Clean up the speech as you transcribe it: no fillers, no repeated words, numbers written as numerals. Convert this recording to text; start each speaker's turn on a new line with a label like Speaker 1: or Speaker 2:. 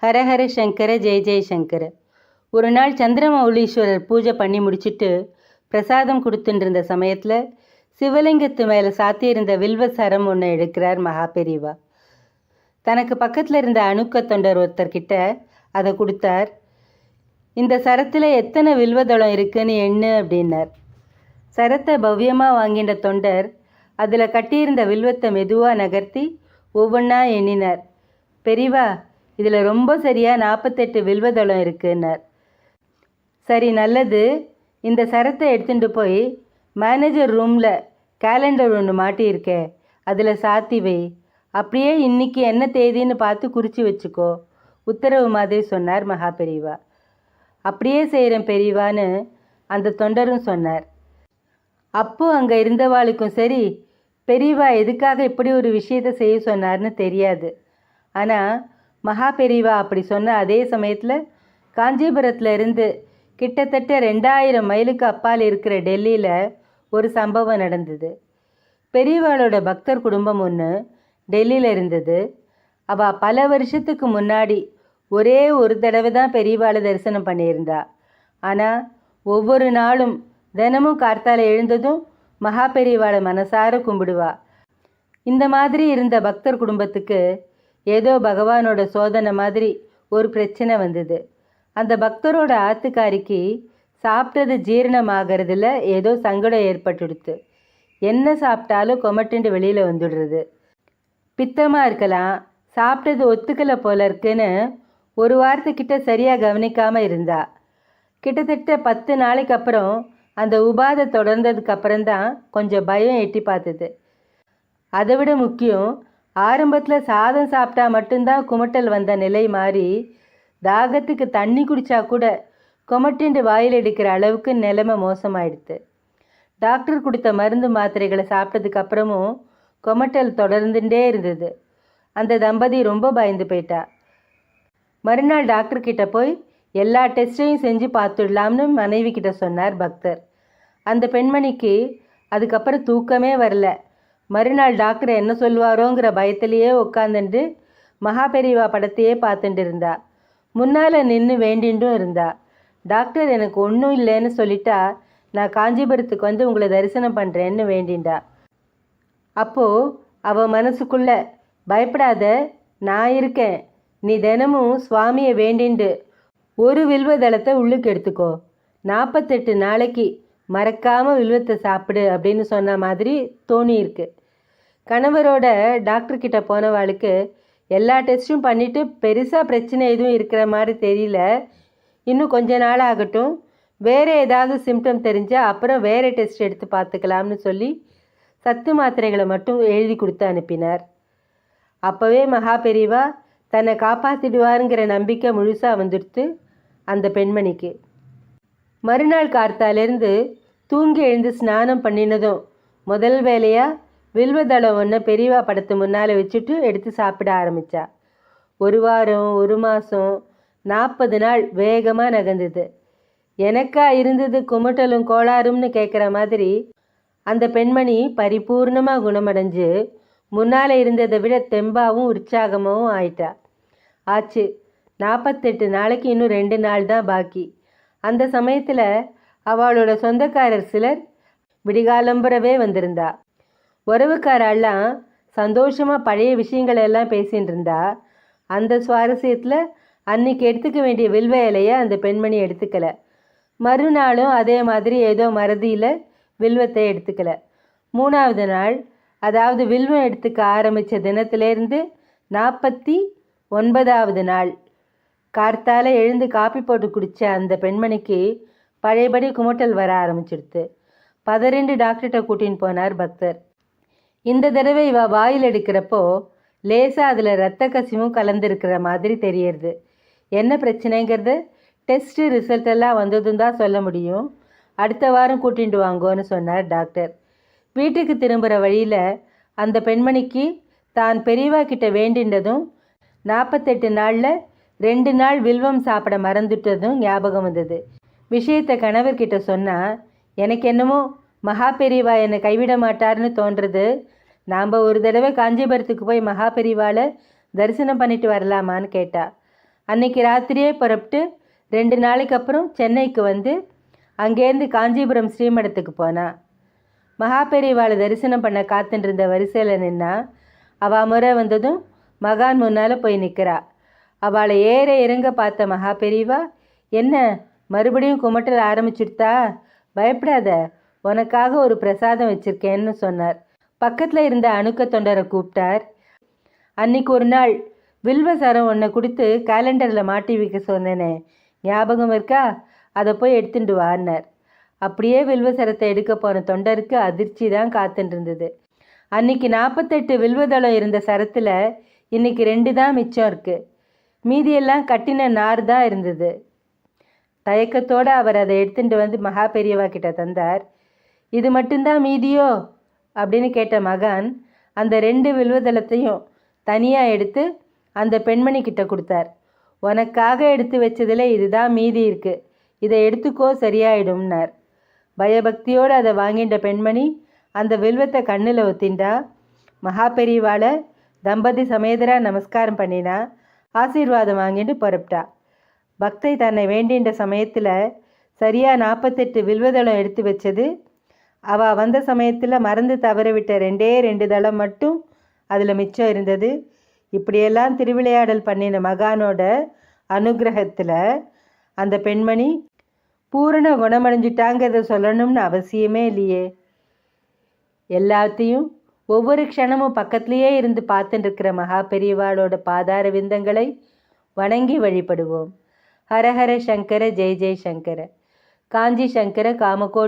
Speaker 1: ஹரஹர சங்கர ஜெய ஜெயசங்கர. ஒரு நாள் சந்திரமௌலீஸ்வரர் பூஜை பண்ணி முடிச்சுட்டு பிரசாதம் கொடுத்துட்டு இருந்த சமயத்தில் சிவலிங்கத்து மேலே சாத்தியிருந்த வில்வ சரம் ஒன்று எடுக்கிறார் மகாபெரிவா. தனக்கு பக்கத்தில் இருந்த அணுக்க தொண்டர் ஒருத்தர்கிட்ட அதை கொடுத்தார். இந்த சரத்தில் எத்தனை வில்வதளம் இருக்குன்னு எண்ணு அப்படின்னார். சரத்தை பவ்யமாக வாங்கின்ற தொண்டர் அதில் கட்டியிருந்த வில்வத்தை மெதுவாக நகர்த்தி ஒவ்வொன்றா எண்ணினார். பெரிவா, இதில் ரொம்ப சரியாக 48 வில்வதளம் இருக்குன்னார். சரி, நல்லது, இந்த சரத்தை எடுத்துகிட்டு போய் மேனேஜர் ரூமில் கேலண்டர் ஒன்று மாட்டியிருக்கே, அதில் சாத்தி வை. அப்படியே இன்னைக்கு என்ன தேதின்னு பார்த்து குறித்து வச்சுக்கோ, உத்தரவு மாதிரி சொன்னார் மகாபெரிவா. அப்படியே செய்கிறேன் பெரியவான்னு அந்த தொண்டரும் சொன்னார். அப்போ அங்கே இருந்தவாளுக்கும் சரி, பெரியவா எதுக்காக இப்படி ஒரு விஷயத்தை செய்ய சொன்னார்னு தெரியாது. ஆனால் மகாபெரிவா அப்படி சொன்ன அதே சமயத்தில் காஞ்சிபுரத்தில் இருந்து கிட்டத்தட்ட 2000 மைலுக்கு அப்பால் இருக்கிற டெல்லியில் ஒரு சம்பவம் நடந்தது. பெரியவாளோட பக்தர் குடும்பம் ஒன்று டெல்லியில் இருந்தது. அவள் பல வருஷத்துக்கு முன்னாடி ஒரே ஒரு தடவை தான் பெரியவாளை தரிசனம் பண்ணியிருந்தா. ஆனால் ஒவ்வொரு நாளும் தினமும் கார்த்தால எழுந்ததும் மகாபெரிவாளை மனசார கும்பிடுவா. இந்த மாதிரி இருந்த பக்தர் குடும்பத்துக்கு ஏதோ பகவானோட சோதனை மாதிரி ஒரு பிரச்சனை வந்தது. அந்த பக்தரோட ஆத்துக்காரிக்கு சாப்பிட்டது ஜீரணமாகறதுல ஏதோ சங்கடம் ஏற்பட்டுடுத்து. என்ன சாப்பிட்டாலும் கொமட்டுண்டு வெளியில் வந்துடுறது. பித்தமாக இருக்கலாம், சாப்பிட்டது ஒத்துக்கலை போல இருக்குன்னு ஒரு வாரத்துக்கிட்ட சரியாக கவனிக்காமல் இருந்தா. கிட்டத்தட்ட 10 நாளைக்கு அப்புறம் அந்த உபாதை தொடர்ந்ததுக்கு அப்புறம்தான் கொஞ்சம் பயம் எட்டி பார்த்தது. அதை விட முக்கியம், ஆரம்பத்தில் சாதம் சாப்பிட்டா மட்டும்தான் குமட்டல் வந்த நிலை மாறி தாகத்துக்கு தண்ணி குடித்தா கூட கொமட்டிண்டு வாயில் எடுக்கிற அளவுக்கு நிலைமை மோசமாயிடுது. டாக்டர் கொடுத்த மருந்து மாத்திரைகளை சாப்பிட்டதுக்கு அப்புறமும் கொமட்டல் தொடர்ந்துட்டே இருந்தது. அந்த தம்பதி ரொம்ப பயந்து போயிட்டா. மறுநாள் டாக்டர்கிட்ட போய் எல்லா டெஸ்ட்டையும் செஞ்சு பார்த்துடலாம்னு மனைவி கிட்ட சொன்னார் பக்தர். அந்த பெண்மணிக்கு அதுக்கப்புறம் தூக்கமே வரல. மறுநாள் டாக்டர் என்ன சொல்வாரோங்கிற பயத்திலேயே உட்காந்துட்டு மகாபெரிவா படத்தையே பார்த்துட்டு இருந்தா. முன்னால் நின்று வேண்டின்ட்டும் இருந்தா. டாக்டர் எனக்கு ஒன்றும் இல்லைன்னு சொல்லிட்டா, நான் காஞ்சிபுரத்துக்கு வந்து உங்களை தரிசனம் பண்ணுறேன்னு வேண்டிண்டா. அப்போது அவள் மனசுக்குள்ள, பயப்படாத, நான் இருக்கேன், நீ தினமும் சுவாமியை வேண்டிண்டு ஒரு வில்வதளத்தை உள்ளுக்கு எடுத்துக்கோ, 48 நாளைக்கு மறக்காமல் வில்வத்தை சாப்பிடு அப்படின்னு சொன்ன மாதிரி தோணியிருக்கு. கணவரோட டாக்டர்கிட்ட போனவாளுக்கு எல்லா டெஸ்ட்டும் பண்ணிவிட்டு பெருசாக பிரச்சனை எதுவும் இருக்கிற மாதிரி தெரியல, இன்னும் கொஞ்ச நாள் ஆகட்டும், வேறு ஏதாவது சிம்டம் தெரிஞ்சால் அப்புறம் வேறு டெஸ்ட் எடுத்து பார்த்துக்கலாம்னு சொல்லி சத்து மாத்திரைகளை மட்டும் எழுதி கொடுத்து அனுப்பினார். அப்போவே மகாபெரிவா தன்னை காப்பாற்றிடுவாருங்கிற நம்பிக்கை முழுசாக வந்துடுத்து அந்த பெண்மணிக்கு. மறுநாள் கார்த்தாலேருந்து தூங்கி எழுந்து ஸ்நானம் பண்ணினதும் முதல் வேலையாக வில்வதளம் ஒன்று பெரியவா படத்து முன்னால் வச்சுட்டு எடுத்து சாப்பிட ஆரம்பித்தா. ஒரு வாரம், ஒரு மாதம், 40 நாள் வேகமாக நகர்ந்தது. எனக்கா இருந்தது குமட்டலும் கோளாறும்னு கேட்குற மாதிரி அந்த பெண்மணி பரிபூர்ணமாக குணமடைஞ்சு முன்னால் இருந்ததை விட தெம்பாவும் உற்சாகமாகவும் ஆயிட்டா. ஆச்சு, 48 நாளைக்கு இன்னும் 2 நாள் தான் பாக்கி. அந்த சமயத்தில் அவளோட சொந்தக்காரர் சிலர் விடிகாலம்புறவே வந்திருந்தா. உறவுக்காரெல்லாம் சந்தோஷமாக பழைய விஷயங்களெல்லாம் பேசின்னு இருந்தா. அந்த சுவாரஸ்யத்தில் அன்னைக்கு எடுத்துக்க வேண்டிய வில்வ இலையை அந்த பெண்மணி எடுத்துக்கலை. மறுநாளும் அதே மாதிரி ஏதோ மறதியில் வில்வத்தை எடுத்துக்கலை. 3ஆவது நாள், அதாவது வில்வம் எடுத்துக்க ஆரம்பித்த தினத்திலேருந்து 49ஆவது நாள் கார்த்தால எழுந்து காப்பி போட்டு குடித்த அந்த பெண்மணிக்கு பழையபடி குமட்டல் வர ஆரம்பிச்சிடுது. 12 டாக்டர்கிட்ட கூட்டின்னு போனார் பக்தர். இந்த தடவை இவ வாயில் எடுக்கிறப்போ லேசாக அதில் இரத்த கசிவும் கலந்துருக்கிற மாதிரி தெரியறது. என்ன பிரச்சனைங்கிறது டெஸ்ட்டு ரிசல்ட் எல்லாம் வந்ததும் தான் சொல்ல முடியும். அடுத்த வாரம் கூட்டிகிட்டு வாங்கோன்னு சொன்னார் டாக்டர். வீட்டுக்கு திரும்புகிற வழியில் அந்த பெண்மணிக்கு தான் பெரியவா கிட்ட வேண்டின்றதும் 48 நாளில் 2 நாள் வில்வம் சாப்பிட மறந்துட்டதும் ஞாபகம் வந்தது. விஷயத்தை கணவர்கிட்ட சொன்னால், எனக்கு என்னமோ மகாபெரிவா என்னை கைவிட மாட்டார்னு தோன்றது, நாம் ஒரு தடவை காஞ்சிபுரத்துக்கு போய் மகாபெரிவாளை தரிசனம் பண்ணிட்டு வரலாமான்னு கேட்டா. அன்னைக்கு ராத்திரியே புறப்பட்டு 2 நாளைக்கு அப்புறம் சென்னைக்கு வந்து அங்கேருந்து காஞ்சிபுரம் ஸ்ரீமடத்துக்கு போனா. மகாபெரிவாளை தரிசனம் பண்ண காத்துட்டு இருந்த வரிசையில் நின்னா. அவள் முறை வந்ததும் மகான் முன்னால் போய் நிற்கிறா. அவளை ஏற இறங்க பார்த்த மகாபெரிவா, என்ன மறுபடியும் குமட்டல் ஆரம்பிச்சுடுத்தா? பயப்படாத, உனக்காக ஒரு பிரசாதம் வச்சிருக்கேன்னு சொன்னார். பக்கத்தில் இருந்த அணுக்க தொண்டரை கூப்பிட்டார். அன்னைக்கு ஒரு நாள் வில்வசரம் ஒன்றை கொடுத்து கேலண்டரில் மாட்டி வைக்க சொன்னேனே, ஞாபகம் இருக்கா? அதை போய் எடுத்துட்டு வான்னார். அப்படியே வில்வசரத்தை எடுக்க போன தொண்டருக்கு அதிர்ச்சி தான் காத்துட்டு இருந்தது. அன்னைக்கு 48 வில்வதளம் இருந்த சரத்தில் இன்னைக்கு 2 தான் மிச்சம் இருக்குது. மீதியெல்லாம் கட்டின நார் தான் இருந்தது. தயக்கத்தோடு அவர் அதை எடுத்துட்டு வந்து மகா பெரியவா கிட்ட தந்தார். இது மட்டும்தான் மீதியோ அப்படின்னு கேட்ட மகான் அந்த 2 வில்வதளத்தையும் தனியாக எடுத்து அந்த பெண்மணி கிட்ட கொடுத்தார். உனக்காக எடுத்து வச்சதில் இதுதான் மீதி இருக்குது, இதை எடுத்துக்கோ, சரியாயிடும்னார். பயபக்தியோடு அதை வாங்கிட்ட பெண்மணி அந்த வில்வத்தை கண்ணில் ஒத்திண்டா. மகா பெரியவாளை தம்பதி சமேதரா நமஸ்காரம் பண்ணினா. ஆசீர்வாதம் வாங்கிட்டு புறப்பட்டா. பக்தை தன்னை வேண்டின்ற சமயத்தில் சரியாக 48 வில்வதளம் எடுத்து வச்சது. அவள் வந்த சமயத்தில் மறந்து தவற விட்ட 2 தளம் மட்டும் அதில் மிச்சம் இருந்தது. இப்படியெல்லாம் திருவிளையாடல் பண்ணின மகானோட அனுகிரகத்தில் அந்த பெண்மணி பூரண குணமடைஞ்சிட்டாங்கிறத சொல்லணும்னு அவசியமே இல்லையே. எல்லாத்தையும் ஒவ்வொரு க்ஷணமும் பக்கத்துலேயே இருந்து பார்த்துட்டு இருக்கிற மகா பெரியவாளோட பாதார விந்தங்களை வணங்கி வழிபடுவோம். ஹரஹர சங்கர, ஜெய் ஜெய் சங்கர. காஞ்சி சங்கர காமகோட்